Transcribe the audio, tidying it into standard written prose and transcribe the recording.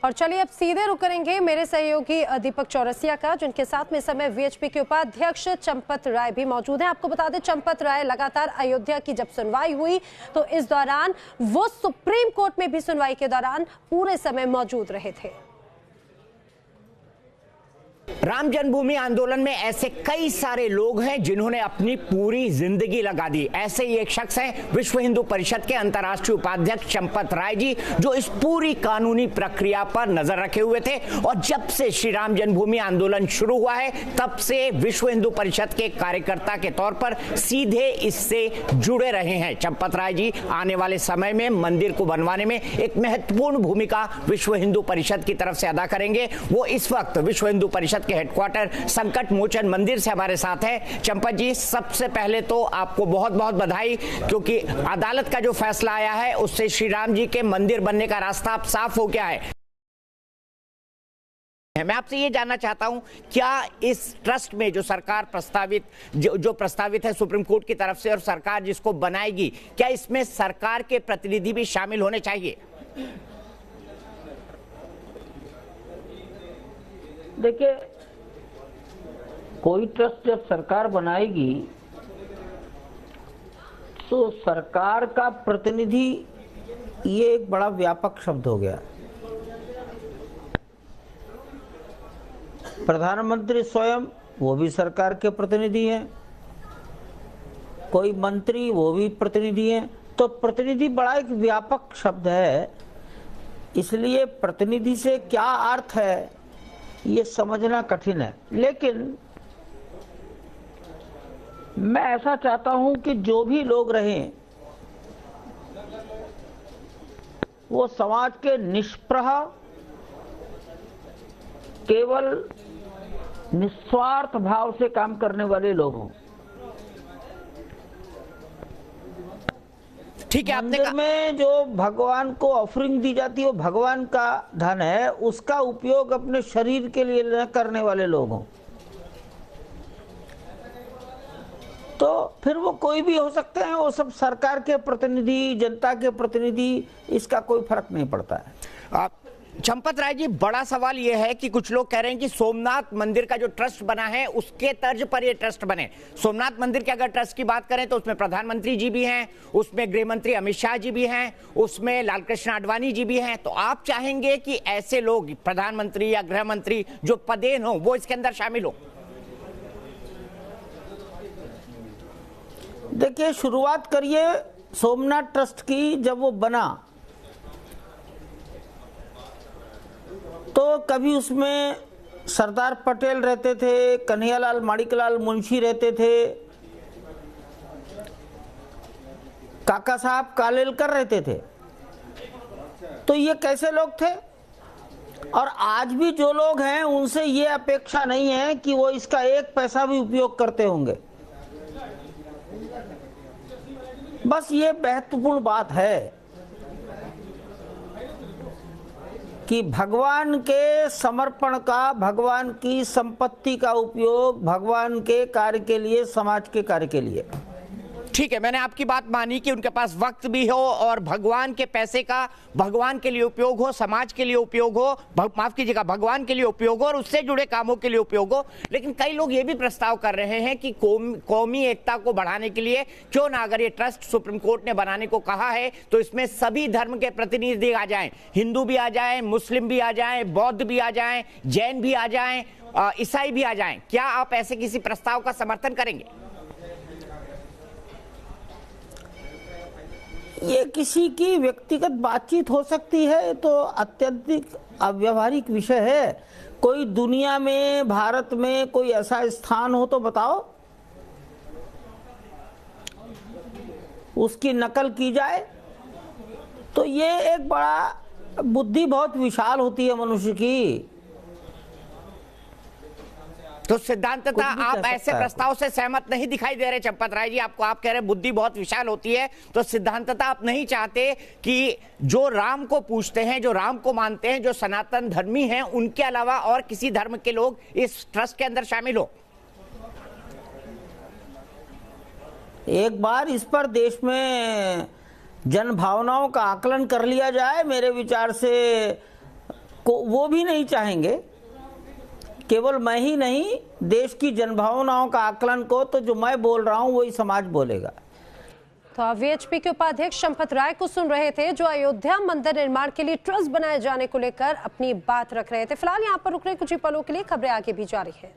और चलिए अब सीधे रुक करेंगे मेरे सहयोगी दीपक चौरसिया का, जिनके साथ में इस समय वीएचपी के उपाध्यक्ष चंपत राय भी मौजूद हैं। आपको बता दें, चंपत राय लगातार अयोध्या की जब सुनवाई हुई तो इस दौरान वो सुप्रीम कोर्ट में भी सुनवाई के दौरान पूरे समय मौजूद रहे थे। राम जन्मभूमि आंदोलन में ऐसे कई सारे लोग हैं जिन्होंने अपनी पूरी जिंदगी लगा दी। ऐसे ही एक शख्स हैं विश्व हिंदू परिषद के अंतर्राष्ट्रीय उपाध्यक्ष चंपत राय जी, जो इस पूरी कानूनी प्रक्रिया पर नजर रखे हुए थे और जब से श्री राम जन्मभूमि आंदोलन शुरू हुआ है तब से विश्व हिंदू परिषद के कार्यकर्ता के तौर पर सीधे इससे जुड़े रहे हैं। चंपत राय जी आने वाले समय में मंदिर को बनवाने में एक महत्वपूर्ण भूमिका विश्व हिंदू परिषद की तरफ से अदा करेंगे। वो इस वक्त विश्व हिंदू परिषद के हेडक्वार्टर संकट मोचन मंदिर से हमारे साथ है। चंपत जी, सबसे पहले तो आपको बहुत बहुत बधाई, क्योंकि अदालत का जो फैसला आया है उससे श्री राम जी के मंदिर बनने का रास्ता अब साफ हो गया है। मैं आपसे ये जानना चाहता हूं, क्या इस ट्रस्ट में जो सरकार प्रस्तावित जो प्रस्तावित है सुप्रीम कोर्ट की तरफ से और सरकार जिसको बनाएगी, क्या इसमें सरकार के प्रतिनिधि भी शामिल होने चाहिए? देखिए, कोई ट्रस्ट जब सरकार बनाएगी तो सरकार का प्रतिनिधि, ये एक बड़ा व्यापक शब्द हो गया। प्रधानमंत्री स्वयं वो भी सरकार के प्रतिनिधि हैं, कोई मंत्री वो भी प्रतिनिधि हैं। तो प्रतिनिधि बड़ा एक व्यापक शब्द है, इसलिए प्रतिनिधि से क्या अर्थ है ये समझना कठिन है। लेकिन मैं ऐसा चाहता हूं कि जो भी लोग रहें वो समाज के निष्प्रह, केवल निस्वार्थ भाव से काम करने वाले लोग हों। ठीक है, आपने मंदिर में जो भगवान को ऑफरिंग दी जाती है वो भगवान का धन है, उसका उपयोग अपने शरीर के लिए न करने वाले लोग हों। तो फिर वो कोई भी हो सकते हैं, वो सब सरकार के प्रतिनिधि, जनता के प्रतिनिधि, इसका कोई फर्क नहीं पड़ता है। चंपत राय जी, बड़ा सवाल यह है कि कुछ लोग कह रहे हैं कि सोमनाथ मंदिर का जो ट्रस्ट बना है उसके तर्ज पर यह ट्रस्ट बने। सोमनाथ मंदिर के अगर ट्रस्ट की बात करें तो उसमें प्रधानमंत्री जी भी हैं, उसमें गृह मंत्री अमित शाह जी भी हैं, उसमें लालकृष्ण आडवाणी जी भी हैं। तो आप चाहेंगे कि ऐसे लोग, प्रधानमंत्री या गृह मंत्री जो पदेन हो, वो इसके अंदर शामिल हो? देखिए, शुरुआत करिए सोमनाथ ट्रस्ट की। जब वो बना तो कभी उसमें सरदार पटेल रहते थे, कन्हैयालाल माणिकलाल मुंशी रहते थे, काका साहब कालेलकर रहते थे। तो ये कैसे लोग थे? और आज भी जो लोग हैं उनसे ये अपेक्षा नहीं है कि वो इसका एक पैसा भी उपयोग करते होंगे। बस ये महत्वपूर्ण बात है कि भगवान के समर्पण का, भगवान की संपत्ति का उपयोग भगवान के कार्य के लिए, समाज के कार्य के लिए। ठीक है, मैंने आपकी बात मानी कि उनके पास वक्त भी हो और भगवान के पैसे का भगवान के लिए उपयोग हो, समाज के लिए उपयोग हो, माफ कीजिएगा, भगवान के लिए उपयोग हो और उससे जुड़े कामों के लिए उपयोग हो। लेकिन कई लोग ये भी प्रस्ताव कर रहे हैं कि कौमी एकता को बढ़ाने के लिए क्यों ना, अगर ये ट्रस्ट सुप्रीम कोर्ट ने बनाने को कहा है तो इसमें सभी धर्म के प्रतिनिधि आ जाएं, हिंदू भी आ जाएं, मुस्लिम भी आ जाएं, बौद्ध भी आ जाएं, जैन भी आ जाएं, ईसाई भी आ जाएं। क्या आप ऐसे किसी प्रस्ताव का समर्थन करेंगे? ये किसी की व्यक्तिगत बातचीत हो सकती है, तो अत्यधिक अव्यवहारिक विषय है। कोई दुनिया में, भारत में कोई ऐसा स्थान हो तो बताओ, उसकी नकल की जाए। तो ये एक बड़ा, बुद्धि बहुत विशाल होती है मनुष्य की। तो सिद्धांततः आप ऐसे प्रस्ताव से सहमत नहीं दिखाई दे रहे चंपत राय जी? आपको, आप कह रहे हैं बुद्धि बहुत विशाल होती है, तो सिद्धांततः आप नहीं चाहते कि जो राम को पूजते हैं, जो राम को मानते हैं, जो सनातन धर्मी हैं, उनके अलावा और किसी धर्म के लोग इस ट्रस्ट के अंदर शामिल हो? एक बार इस पर देश में जन भावनाओं का आकलन कर लिया जाए। मेरे विचार से वो भी नहीं चाहेंगे। केवल मैं ही नहीं, देश की जनभावनाओं का आकलन को तो जो मैं बोल रहा हूं वही समाज बोलेगा। तो आप वीएचपी के उपाध्यक्ष चंपत राय को सुन रहे थे, जो अयोध्या मंदिर निर्माण के लिए ट्रस्ट बनाए जाने को लेकर अपनी बात रख रहे थे। फिलहाल यहाँ पर रुक रहे कुछ ही पलों के लिए, खबरें आगे भी जारी है।